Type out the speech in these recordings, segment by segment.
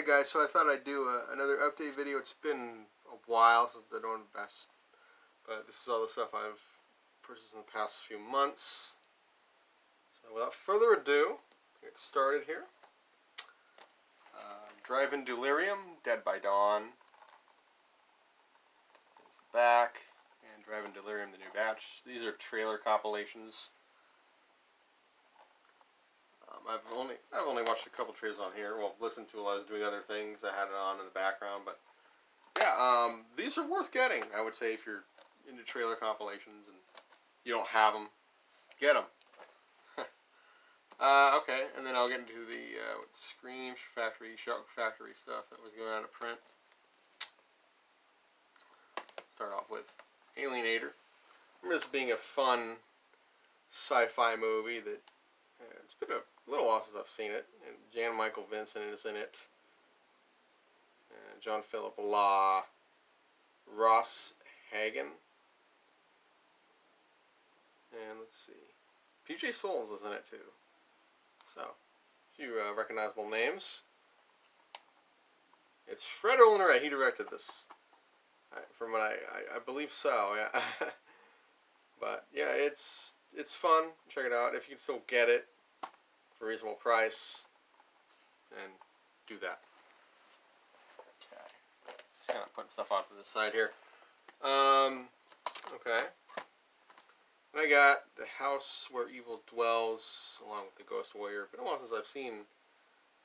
Hey guys, so I thought I'd do another update video. It's been a while since I've done best, but this is all the stuff I've purchased in the past few months. So without further ado, get started here. Drive-In Delirium, Dead by Dawn. It's back, and Drive-In Delirium, the new batch. These are trailer compilations. I've only watched a couple trailers on here. Well, listened to while I was doing other things. I had it on in the background, but yeah, these are worth getting. I would say if you're into trailer compilations and you don't have them, get them. Okay, and then I'll get into the Scream Factory, Shock Factory stuff that was going out of print. Start off with Alienator. I remember this being a fun sci-fi movie that it's been a little while since I've seen it. And Jan Michael Vincent is in it. And John Philip Law, Ross Hagen, and let's see, PJ Souls is in it too. So, a few recognizable names. It's Fred Olner. He directed this. From what I believe so. Yeah. But yeah, it's fun. Check it out if you can still get it for a reasonable price. And do that. Okay. Just kind of putting stuff off to the side here. Okay. And I got The House Where Evil Dwells, along with The Ghost Warrior. Been a while since I've seen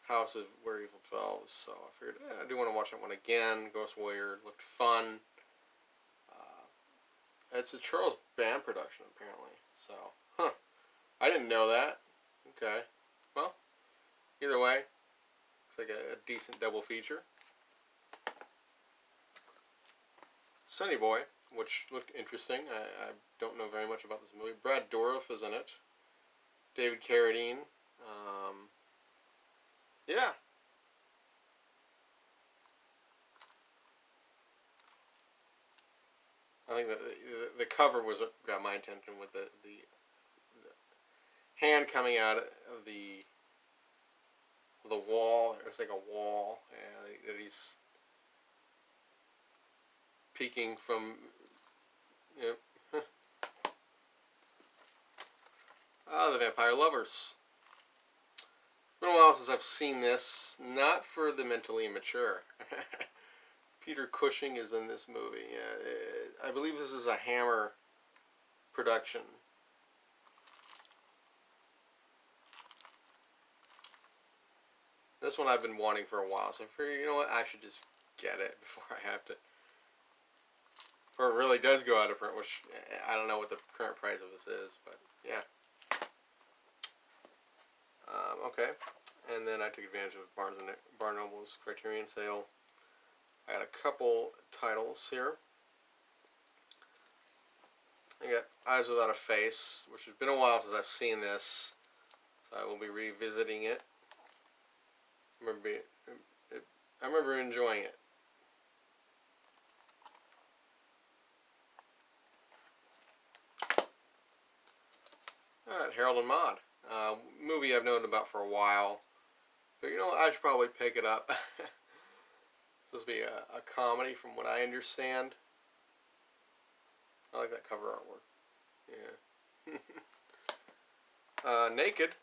House of Where Evil Dwells, so I figured I do want to watch that one again. Ghost Warrior looked fun. It's a Charles Band production, apparently. So, I didn't know that. Okay. Well, either way, it's like a decent double feature. Sunny Boy, which looked interesting. I don't know very much about this movie. Brad Dourif is in it. David Carradine. Yeah. I think that the cover was what got my attention, with the hand coming out of the wall. It's like a wall, and that he's peeking from. You know. The Vampire Lovers. It's been a while since I've seen this. Not for the mentally immature. Peter Cushing is in this movie. I believe this is a Hammer production. This one I've been wanting for a while, so I figured, you know what, I should just get it before I have to. Or it really does go out of print, which I don't know what the current price of this is, but yeah. Okay, and then I took advantage of Barnes & Noble's Criterion sale. I got a couple titles here. I got Eyes Without a Face, which has been a while since I've seen this, so I will be revisiting it. I remember enjoying it. Alright, Harold and Maude. Movie I've known about for a while. But you know what, I should probably pick it up. It's supposed to be a comedy from what I understand. I like that cover artwork. Yeah. Naked.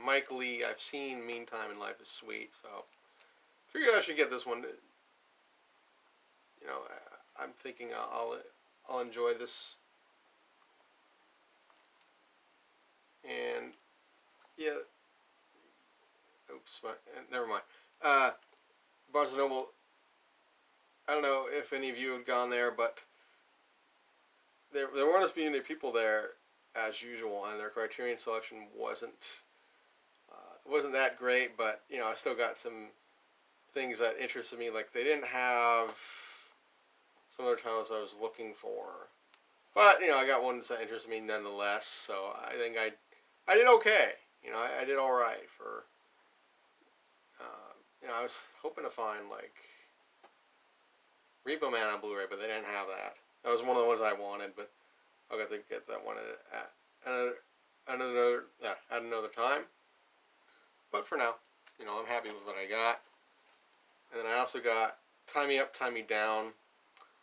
Mike Lee, I've seen Meantime in Life is Sweet, so figured I should get this one. You know, I'm thinking I'll enjoy this. And yeah, oops, never mind. Barnes & Noble, I don't know if any of you have gone there, but there weren't as many people there as usual, and their Criterion selection wasn't that great, but you know, I still got some things that interested me. Like, they didn't have some other titles I was looking for, but you know, I got ones that interested me nonetheless. So I think I did okay. You know, I did all right for. You know, I was hoping to find like Repo Man on Blu-ray, but they didn't have that. That was one of the ones I wanted, but I'll have to get that one at another time. But for now, you know, I'm happy with what I got. And then I also got Tie Me Up, Tie Me Down,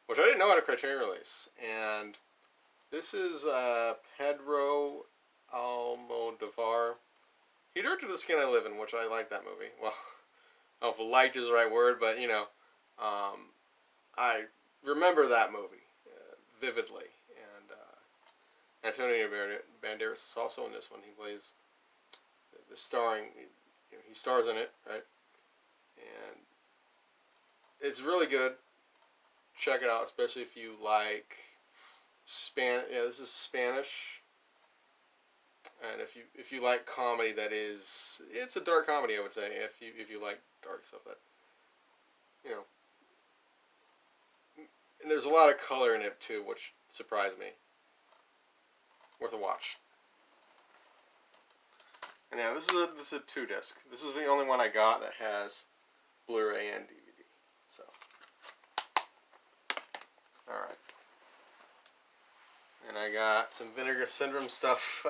which I didn't know had a Criterion release. And this is Pedro Almodovar. He directed The Skin I Live In, which I like that movie. Well, I don't know if liked is the right word, but, you know, I remember that movie vividly. And Antonio Banderas is also in this one. He plays the starring, you know, he stars in it, right? And it's really good. Check it out, especially if you like this is Spanish. And if you like comedy that is, it's a dark comedy, I would say. If you like dark stuff, that, you know, and there's a lot of color in it too, which surprised me. Worth a watch. And now this is a 2-disc. This is the only one I got that has Blu-ray and DVD. So, all right. And I got some Vinegar Syndrome stuff.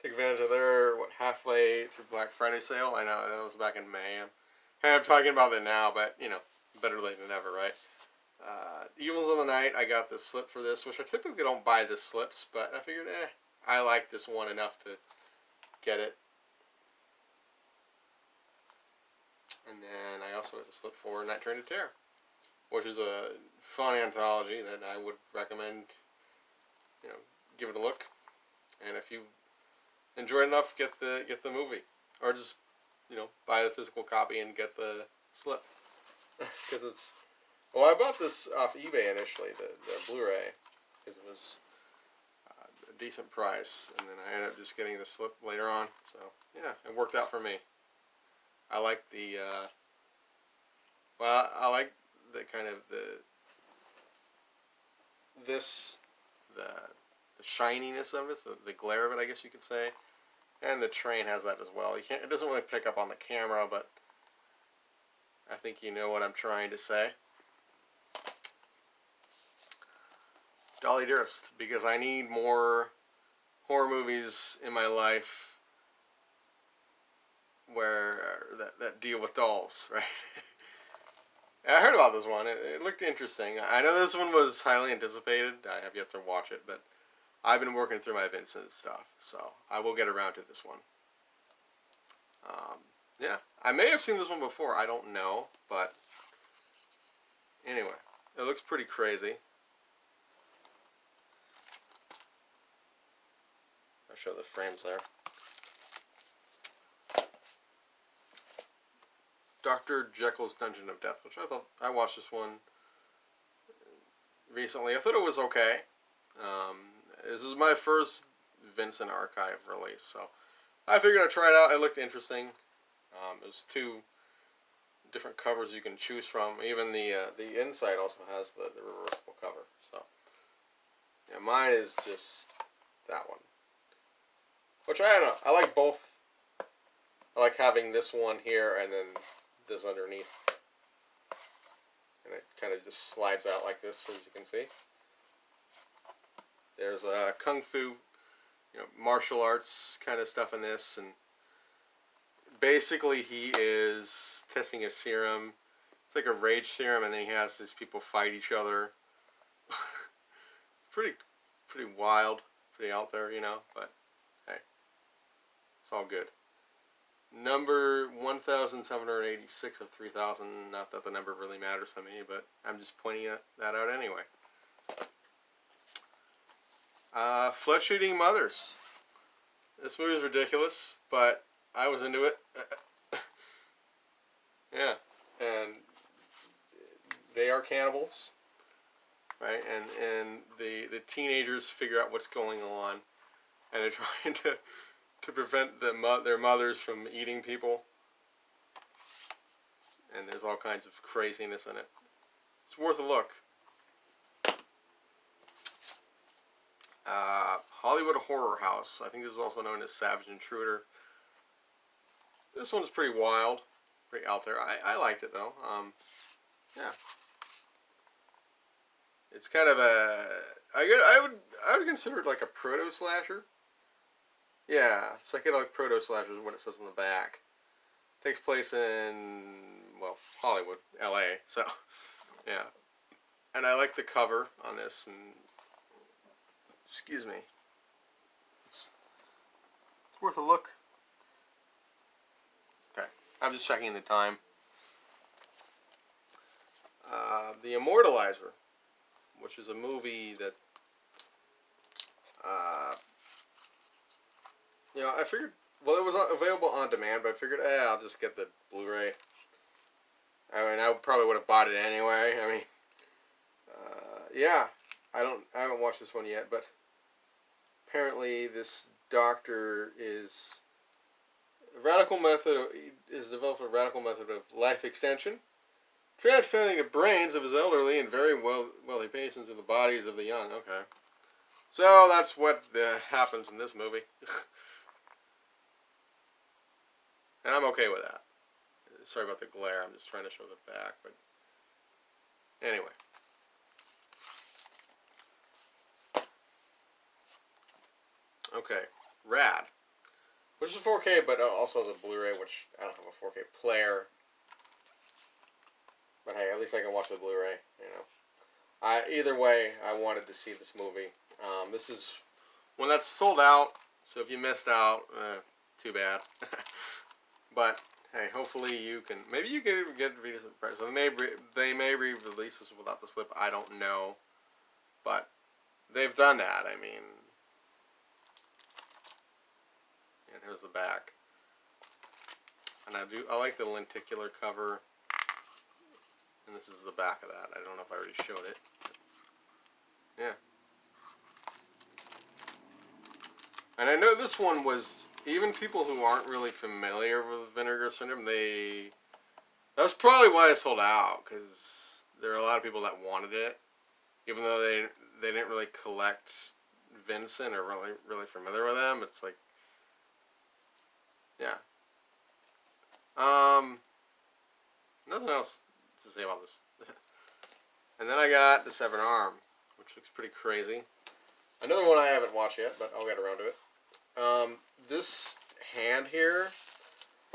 Take advantage of their, halfway through Black Friday sale. I know, that was back in May. I'm talking about it now, but, you know, better late than never, right? Evils of the Night, I got the slip for this, which I typically don't buy the slips, but I figured, I like this one enough to get it. And then I also got the slip for Night Train to Terror, which is a fun anthology that I would recommend, you know, give it a look. And if you enjoy it enough, get the movie, or just, you know, buy the physical copy and get the slip, because it's. Well, I bought this off eBay initially, the Blu-ray, because it was a decent price, and then I ended up just getting the slip later on. So yeah, it worked out for me. I like the I like the kind of the shininess of it, the glare of it, I guess you could say, and the train has that as well. It doesn't really pick up on the camera, but I think you know what I'm trying to say. Dolly Dearest, because I need more horror movies in my life where that deal with dolls, right? I heard about this one. It looked interesting. I know this one was highly anticipated. I have yet to watch it, but I've been working through my Vincent stuff, so I will get around to this one. Yeah, I may have seen this one before. I don't know, but anyway, it looks pretty crazy. I'll show the frames there. Dr. Jekyll's Dungeon of Death, which I watched this one recently. I thought it was okay. This is my first Vincent Archive release, so I figured I'd try it out. It looked interesting. There's 2 different covers you can choose from. Even the inside also has the reversible cover. So yeah, mine is just that one. Which I don't know. I like both. I like having this one here and then this underneath. And it kind of just slides out like this, as you can see. There's a kung fu, you know, martial arts kind of stuff in this, and basically he is testing a serum. It's like a rage serum, and then he has these people fight each other. pretty wild, pretty out there, you know, but hey, it's all good. Number 1,786 of 3,000, not that the number really matters to me, but I'm just pointing that out anyway. Flesh-Eating Mothers. This movie is ridiculous, but I was into it. Yeah, and they are cannibals, right? And the teenagers figure out what's going on, and they're trying to prevent their mothers from eating people. And there's all kinds of craziness in it. It's worth a look. Hollywood Horror House. I think this is also known as Savage Intruder. This one's pretty wild, pretty out there. I liked it though. Yeah. It's kind of I would consider it like a proto slasher. Yeah, psychedelic proto slasher is what it says on the back. Takes place in, well, Hollywood, L.A. So, yeah. And I like the cover on this, and excuse me, it's worth a look. Okay, I'm just checking the time. The Immortalizer, which is a movie that, I figured, well, it was available on demand, but I figured, I'll just get the Blu-ray. I mean, I probably would have bought it anyway. I mean, yeah, I haven't watched this one yet, but apparently this doctor is developed a radical method of life extension, transplanting the brains of his elderly and very wealthy patients in the bodies of the young. Okay, so that's what happens in this movie, and I'm okay with that. Sorry about the glare. I'm just trying to show the back, but anyway. Okay, Rad, which is a 4K, but also has a Blu-ray, which I don't have a 4K player. But hey, at least I can watch the Blu-ray, Either way, I wanted to see this movie. This is one that's sold out, so if you missed out, too bad. But hey, hopefully you can. Maybe you can get a decent price. They may re-release this without the slip. I don't know, but they've done that. I mean, and here's the back. And I like the lenticular cover. And this is the back of that. I don't know if I already showed it. Yeah. And I know this one was, even people who aren't really familiar with Vinegar Syndrome, that's probably why it sold out, because there are a lot of people that wanted it, even though they didn't really collect Vincent or really familiar with them. It's like, yeah. Nothing else to say about this. And then I got the Severed Arm, which looks pretty crazy. Another one I haven't watched yet, but I'll get around to it. This hand here,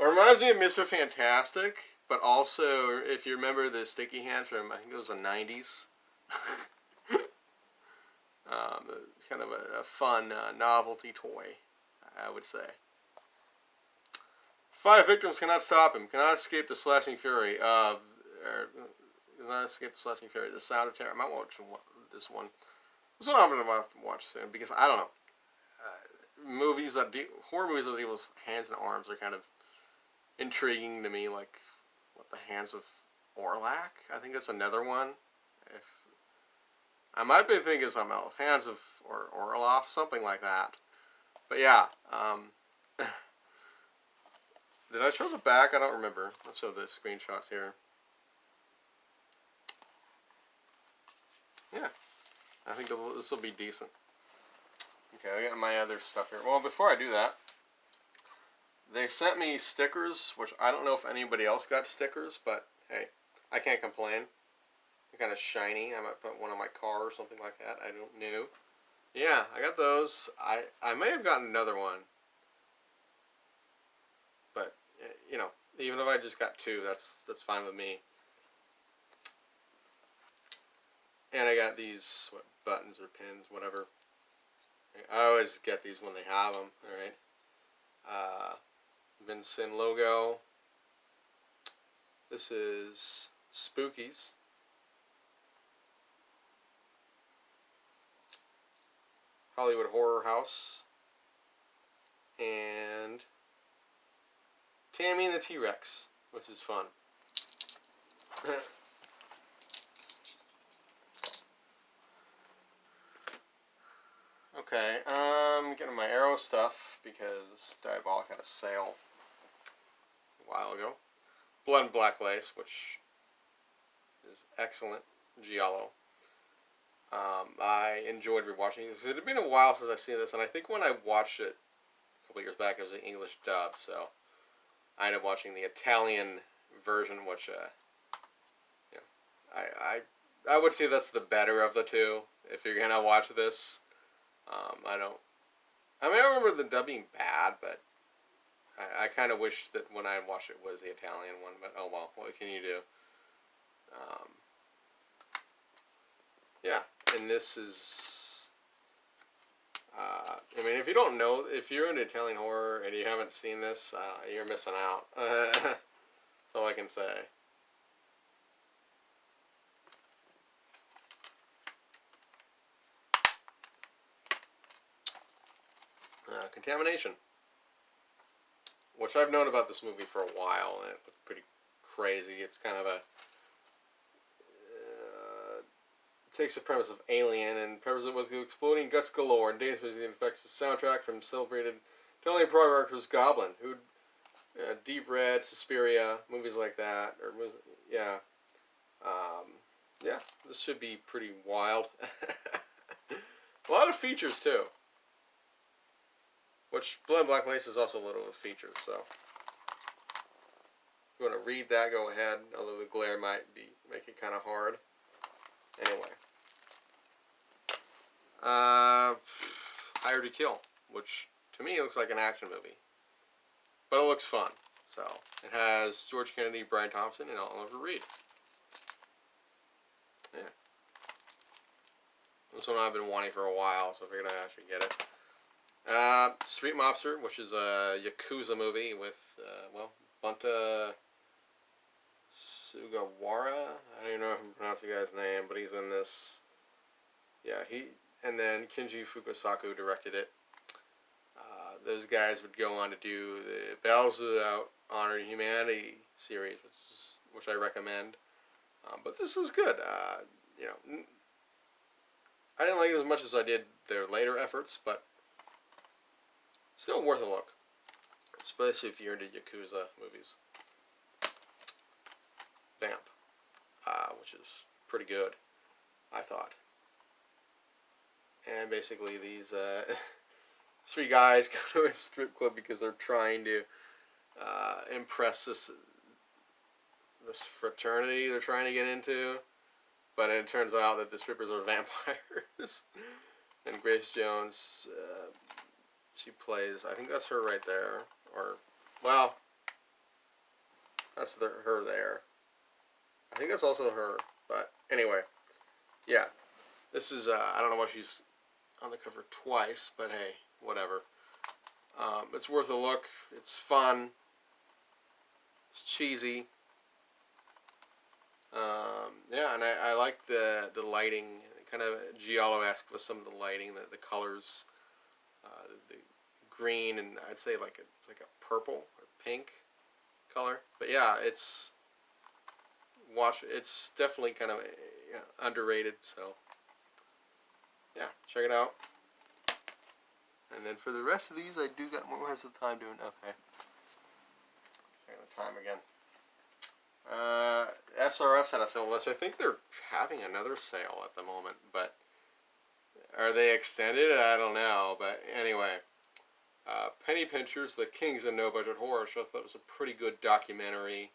it reminds me of Mr. Fantastic, but also, if you remember the sticky hand from, I think it was the 90s. Kind of a fun novelty toy, I would say. 5 victims cannot stop him, cannot escape the slashing fury of, the sound of terror. I might watch this one. This one I'm going to watch soon, because I don't know. Horror movies that deal with hands and arms are kind of intriguing to me, like, what, the Hands of Orlac? I think that's another one. I might be thinking something else. Hands of Orloff, something like that. But yeah, did I show the back? I don't remember. Let's show the screenshots here. Yeah, I think this will be decent. Okay, I got my other stuff here. Well, before I do that, they sent me stickers, which I don't know if anybody else got stickers, but hey, I can't complain. They're kind of shiny. I might put one on my car or something like that. I don't know. Yeah, I got those. I may have gotten another one. But, even if I just got 2, that's fine with me. And I got these, buttons or pins, whatever. I always get these when they have them, alright. Vincent logo. This is Spookies. Hollywood Horror House. And Tammy and the T-Rex, which is fun. Okay, getting my Arrow stuff because Diabolic had a sale a while ago. Blood and Black Lace, which is excellent. Giallo. I enjoyed rewatching this. It had been a while since I've seen this, and I think when I watched it a couple years back, it was an English dub, so I ended up watching the Italian version, which, I would say that's the better of the two, if you're gonna watch this. I don't remember the dub being bad, but I kind of wish that when I watched it was the Italian one, but oh well, what can you do? Um, yeah, and this is, I mean, if you don't know, if you're into Italian horror and you haven't seen this, you're missing out. That's all I can say. Contamination, which I've known about this movie for a while, and it looked pretty crazy. It's kind of a takes the premise of Alien and pepers it with exploding guts galore and dangerously infects the soundtrack from celebrated Italian prog actors Goblin, who Deep Red, Suspiria, movies like that, or yeah, yeah. This should be pretty wild. A lot of features too. Which Blood and Black Lace is also little with features, so if you want to read that, go ahead. Although the glare might make it kind of hard. Anyway, Hired to Kill, which to me looks like an action movie, but it looks fun. So it has George Kennedy, Brian Thompson, and Oliver Reed. Yeah, this one I've been wanting for a while, so I figured I'd actually get it. Street Mobster, which is a Yakuza movie with, Bunta Sugawara. I don't even know if I pronounce the guy's name, but he's in this. Yeah, and then Kinji Fukasaku directed it. Those guys would go on to do the Battles Without Honor and Humanity series, which I recommend. But this is good. I didn't like it as much as I did their later efforts, but still worth a look, especially if you're into Yakuza movies. Vamp, which is pretty good, I thought. And basically these three guys go to a strip club because they're trying to impress this fraternity they're trying to get into, but it turns out that the strippers are vampires. And Grace Jones, she plays, I think that's her right there, or, well, that's her there. I think that's also her, but anyway, yeah, this is, I don't know why she's on the cover twice, but hey, whatever. It's worth a look. It's fun. It's cheesy. Yeah, and I like the lighting, kind of Giallo-esque with some of the lighting, the colors, the green, and I'd say it's like a purple or pink color. But yeah, it's definitely kind of underrated. So yeah, check it out. And then for the rest of these, I do got more. Has the time doing? Okay. Checking the time again. SRS had a sale, which I think they're having another sale at the moment, but are they extended? I don't know, but anyway, Penny Pinchers, The Kings of No Budget Horror, so I thought it was a pretty good documentary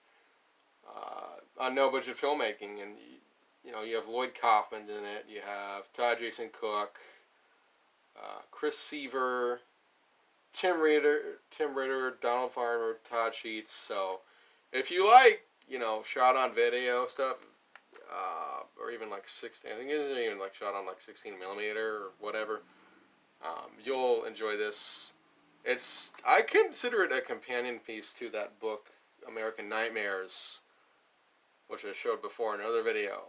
on no budget filmmaking, and you have Lloyd Kaufman in it, you have Todd Jason Cook, Chris Seaver, Tim Ritter, Donald Farmer, Todd Sheets. So if you like shot on video stuff, or even like 16, I think it isn't even like shot on like 16mm or whatever, you'll enjoy this. I consider it a companion piece to that book, American Nightmares, which I showed before in another video.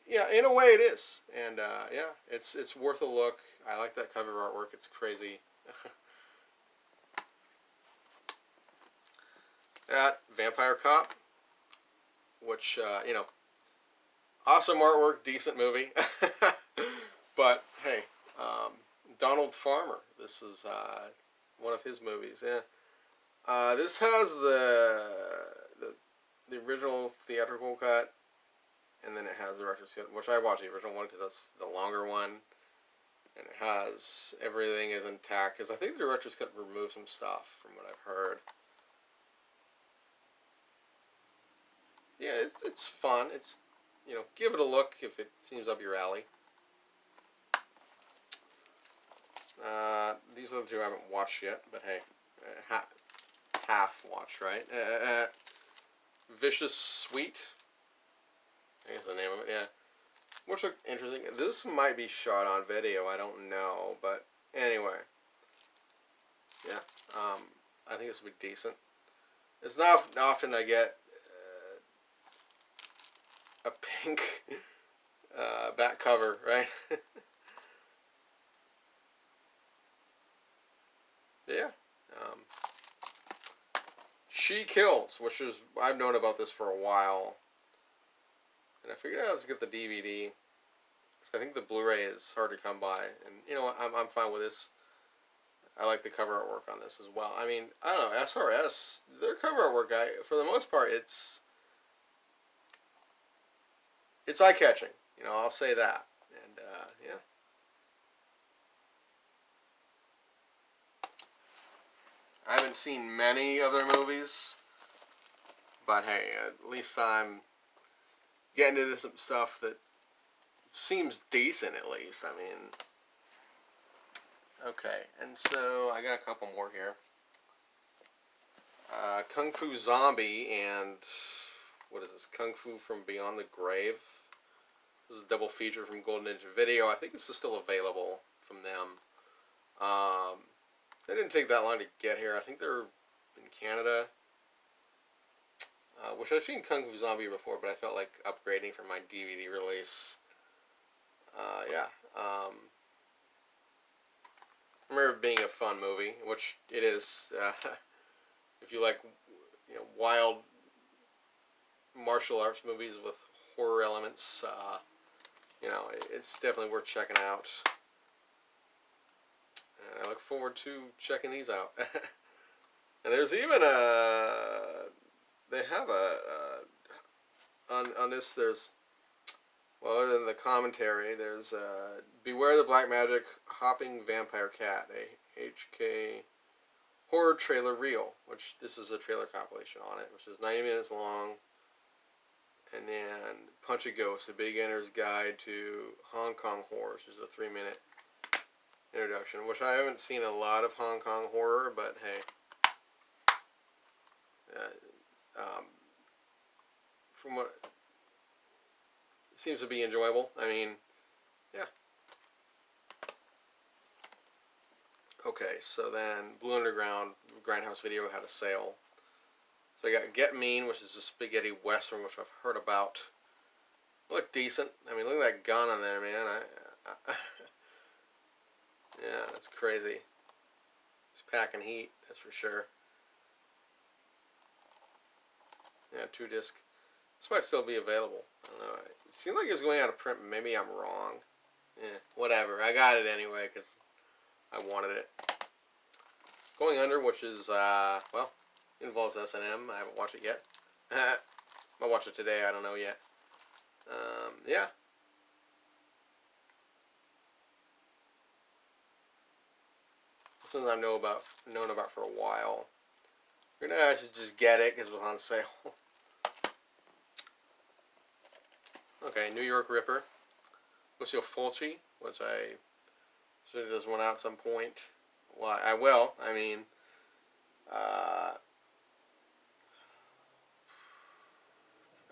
Yeah, in a way it is, and yeah, it's worth a look. I like that cover artwork. It's crazy. That Vampire Cop, which awesome artwork, decent movie. But hey, Donald Farmer. This is one of his movies. Yeah, this has the original theatrical cut, and then it has the director's cut, which I watched the original one because that's the longer one, and it has everything is intact. Because I think the director's cut removed some stuff from what I've heard. Yeah, it's fun. It's, give it a look if it seems up your alley. These are the two I haven't watched yet, but hey, half watched, right? Vicious Sweet. I guess the name of it, yeah. Which look interesting. This might be shot on video, I don't know, but anyway. Yeah, I think this will be decent. It's not often I get a pink back cover, right? Yeah. She Kills, which is, I've known about this for a while. And I figured out to get the DVD. I think the Blu-ray is hard to come by. And you know what, I'm fine with this. I like the cover artwork on this as well. I mean, I don't know, SRS, their cover artwork, for the most part, it's eye-catching. You know, I'll say that. And, yeah. I haven't seen many of their movies, but hey, at least I'm getting into some stuff that seems decent, at least. I mean, okay, and so I got a couple more here. Kung Fu Zombie and, what is this, Kung Fu from Beyond the Grave. This is a double feature from Golden Ninja Video. I think this is still available from them. They didn't take that long to get here. I think they're in Canada. Which I've seen Kung Fu Zombie before, but I felt like upgrading for my DVD release. Yeah. I remember it being a fun movie, which it is. If you like, you know, wild martial arts movies with horror elements, you know, it's definitely worth checking out. And I look forward to checking these out. And there's even they have on this, there's, well, other than the commentary, there's Beware the Black Magic Hopping Vampire Cat, a HK horror trailer reel, which this is a trailer compilation on it, which is 90 minutes long. And then Punch a Ghost, a beginner's guide to Hong Kong horror, which is a 3-minute introduction, which I haven't seen a lot of Hong Kong horror, but hey, from what it seems to be enjoyable. I mean, yeah. Okay, so then Blue Underground Grindhouse Video had a sale. So I got Get Mean, which is a spaghetti western, which I've heard about. Look decent. I mean, look at that gun on there, man. Yeah, that's crazy. It's packing heat, that's for sure. Yeah, 2-disc. This might still be available. I don't know. It seemed like it was going out of print. Maybe I'm wrong. Yeah, whatever. I got it anyway because I wanted it. Going Under, which is, well, involves S&M. I haven't watched it yet. I'll watch it today. I don't know yet. Yeah. This one I've known about for a while. I should just get it because it was on sale. Okay, New York Ripper. Lucio Fulci, which I should have this one out at some point. Well, I will. I mean,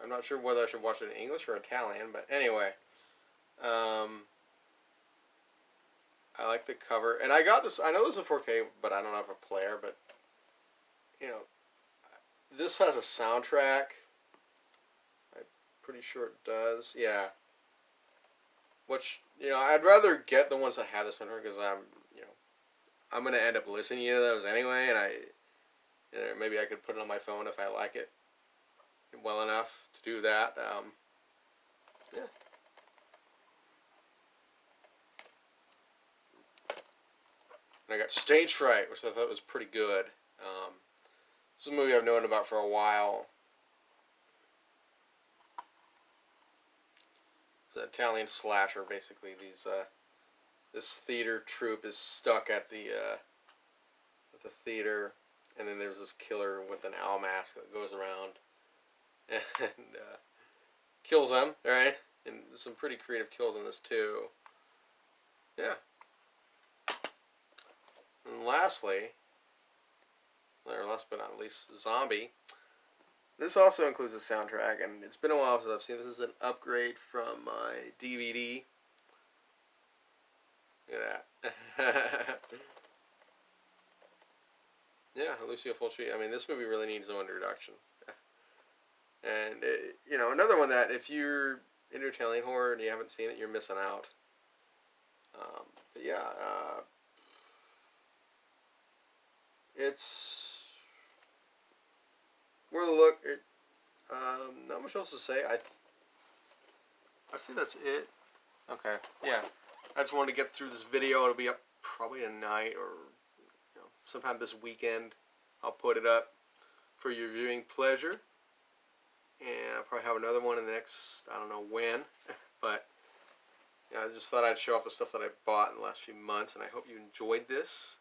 I'm not sure whether I should watch it in English or Italian, but anyway. I like the cover. And I got this, I know this is a 4K, but I don't have a player, but, you know, this has a soundtrack. I'm pretty sure it does. Yeah. Which, you know, I'd rather get the ones that have this soundtrack because I'm going to end up listening to those anyway, and you know, maybe I could put it on my phone if I like it well enough to do that. Yeah. And I got Stage Fright, which I thought was pretty good. This is a movie I've known about for a while. It's an Italian slasher, basically. This theater troupe is stuck at the theater, and then there's this killer with an owl mask that goes around and kills them, right? And there's some pretty creative kills in this too. Yeah. And lastly, or last but not least, Zombie. This also includes a soundtrack, and it's been a while since I've seen this. This is an upgrade from my DVD. Look at that. Yeah, Lucio Fulci. I mean, this movie really needs no introduction. And, another one that if you're into Italian horror and you haven't seen it, you're missing out. But yeah, it's worth a look. Not much else to say. I think that's it. Okay, yeah. I just wanted to get through this video. It'll be up probably tonight or sometime this weekend. I'll put it up for your viewing pleasure. And I'll probably have another one in the next, I don't know when. But I just thought I'd show off the stuff that I bought in the last few months. And I hope you enjoyed this.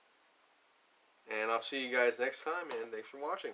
And I'll see you guys next time. And thanks for watching.